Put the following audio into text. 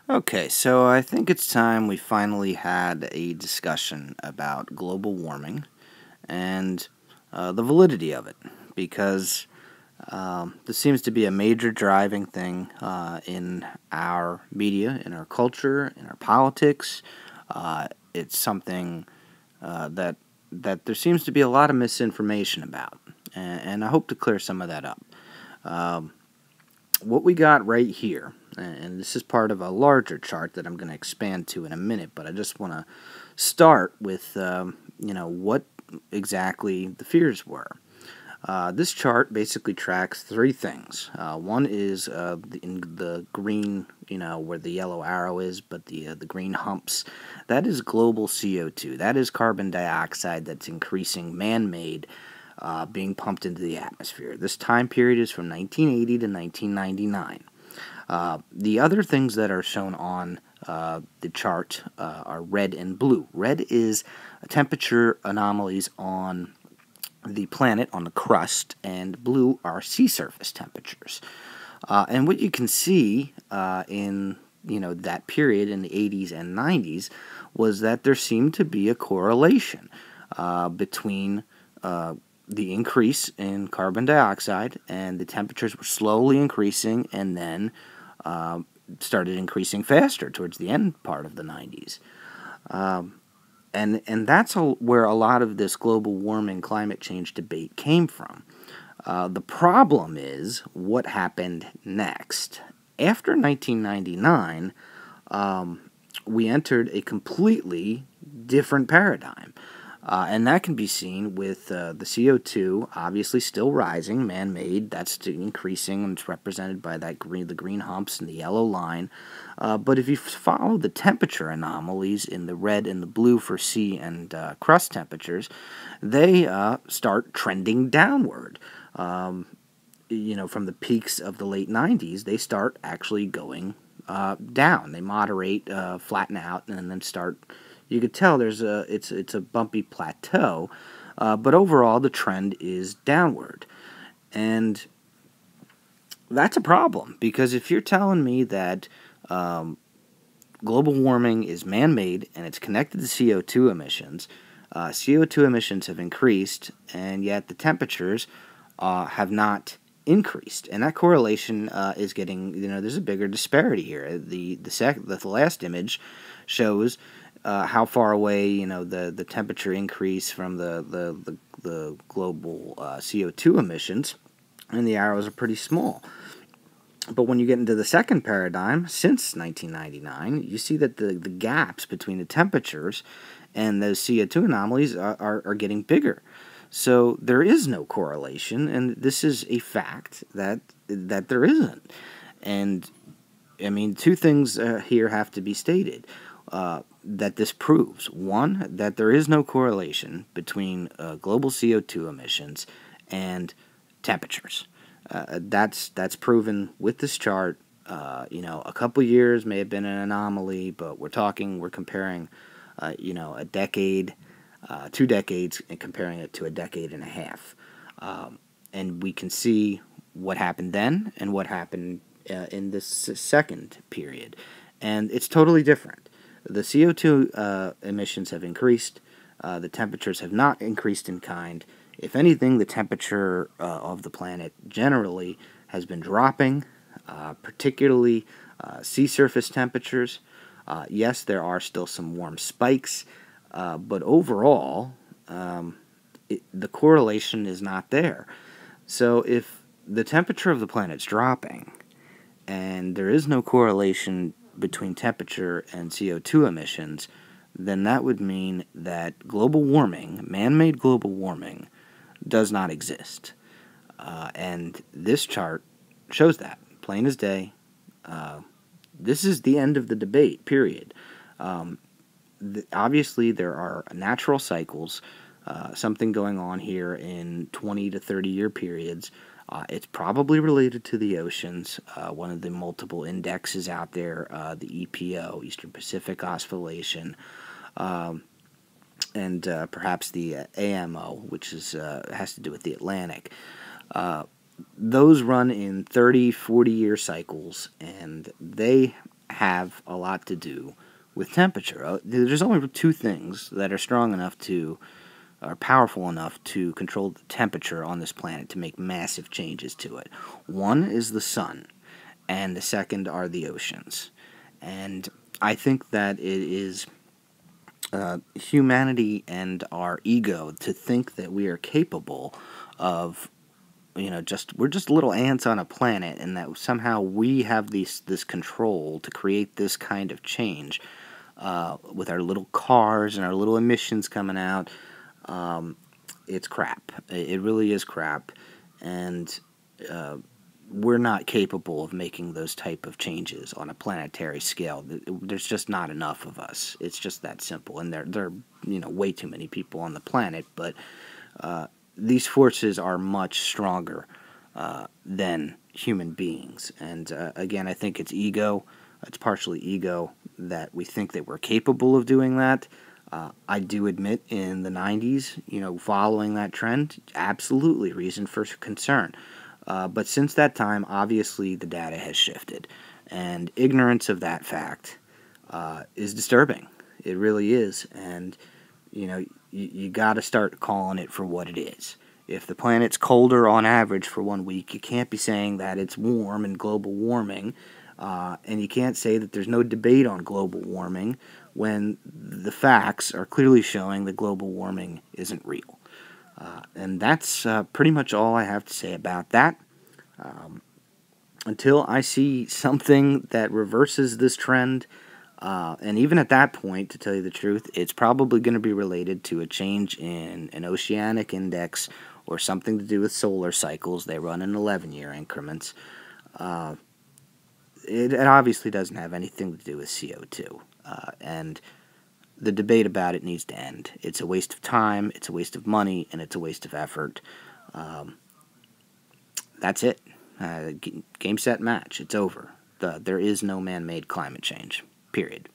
Okay, so I think it's time we finally had a discussion about global warming and the validity of it, because this seems to be a major driving thing in our media, in our culture, in our politics. It's something that there seems to be a lot of misinformation about, and I hope to clear some of that up. Um, what we got right here, and this is part of a larger chart that I'm going to expand to in a minute, but I just want to start with what exactly the fears were. This chart basically tracks three things. One is in the green, where the yellow arrow is, but the green humps. That is global CO2. That is carbon dioxide that's increasing, man-made, being pumped into the atmosphere. This time period is from 1980 to 1999. The other things that are shown on the chart are red and blue. Red is temperature anomalies on the planet, on the crust, and blue are sea surface temperatures. And what you can see in that period in the 80s and 90s was that there seemed to be a correlation between the increase in carbon dioxide, and the temperatures were slowly increasing and then started increasing faster towards the end part of the 90s. And that's where a lot of this global warming climate change debate came from. The problem is what happened next. After 1999, we entered a completely different paradigm. And that can be seen with the CO2 obviously still rising, man-made. That's increasing, and it's represented by the green humps and the yellow line. But if you follow the temperature anomalies in the red and the blue for sea and crust temperatures, they start trending downward. From the peaks of the late 90s, they start actually going down. They moderate, flatten out, and then start. You could tell it's a bumpy plateau, but overall the trend is downward, and that's a problem, because if you're telling me that global warming is man-made and it's connected to CO2 emissions, CO2 emissions have increased, and yet the temperatures have not increased, and that correlation is getting. There's a bigger disparity here. The last image shows how far away the temperature increase from the global CO2 emissions, and the arrows are pretty small. But when you get into the second paradigm, since 1999, you see that the gaps between the temperatures and those CO2 anomalies are getting bigger. So there is no correlation, and this is a fact that there isn't. And I mean, two things here have to be stated that this proves. One, that there is no correlation between global CO2 emissions and temperatures. That's proven with this chart. A couple years may have been an anomaly, but we're comparing, a decade, 2 decades, and comparing it to a decade and a half. And we can see what happened then and what happened in this second period. And it's totally different. The CO2 emissions have increased. The temperatures have not increased in kind. If anything, the temperature of the planet generally has been dropping, particularly sea surface temperatures. Yes, there are still some warm spikes, but overall, the correlation is not there. So if the temperature of the planet's dropping, and there is no correlation between temperature and CO2 emissions, then that would mean that global warming, man-made global warming, does not exist. And this chart shows that, plain as day. This is the end of the debate, period. Obviously, there are natural cycles, something going on here in 20 to 30-year periods. It's probably related to the oceans. One of the multiple indexes out there, the EPO, Eastern Pacific Oscillation, and perhaps the AMO, which has to do with the Atlantic. Those run in 30, 40-year cycles, and they have a lot to do with temperature. There's only two things that are strong enough to, are powerful enough to control the temperature on this planet to make massive changes to it. One is the sun, and the second are the oceans. And I think that it is humanity and our ego to think that we are capable of, we're just little ants on a planet, and that somehow we have this control to create this kind of change with our little cars and our little emissions coming out. It's crap. It really is crap, and we're not capable of making those type of changes on a planetary scale. There's just not enough of us. It's just that simple. And there are way too many people on the planet, but these forces are much stronger than human beings. And again, I think it's ego. It's partially ego that we think that we're capable of doing that. I do admit in the 90s, following that trend, absolutely reason for concern. But since that time, obviously the data has shifted, and ignorance of that fact is disturbing. It really is, and you got to start calling it for what it is. If the planet's colder on average for 1 week, you can't be saying that it's warm and global warming, and you can't say that there's no debate on global warming when the facts are clearly showing that global warming isn't real. And that's pretty much all I have to say about that. Until I see something that reverses this trend, and even at that point, to tell you the truth, it's probably going to be related to a change in an oceanic index or something to do with solar cycles. They run in 11-year increments. It obviously doesn't have anything to do with CO2. And the debate about it needs to end. It's a waste of time, it's a waste of money, and it's a waste of effort. That's it. Game, set, match. It's over. There is no man-made climate change. Period.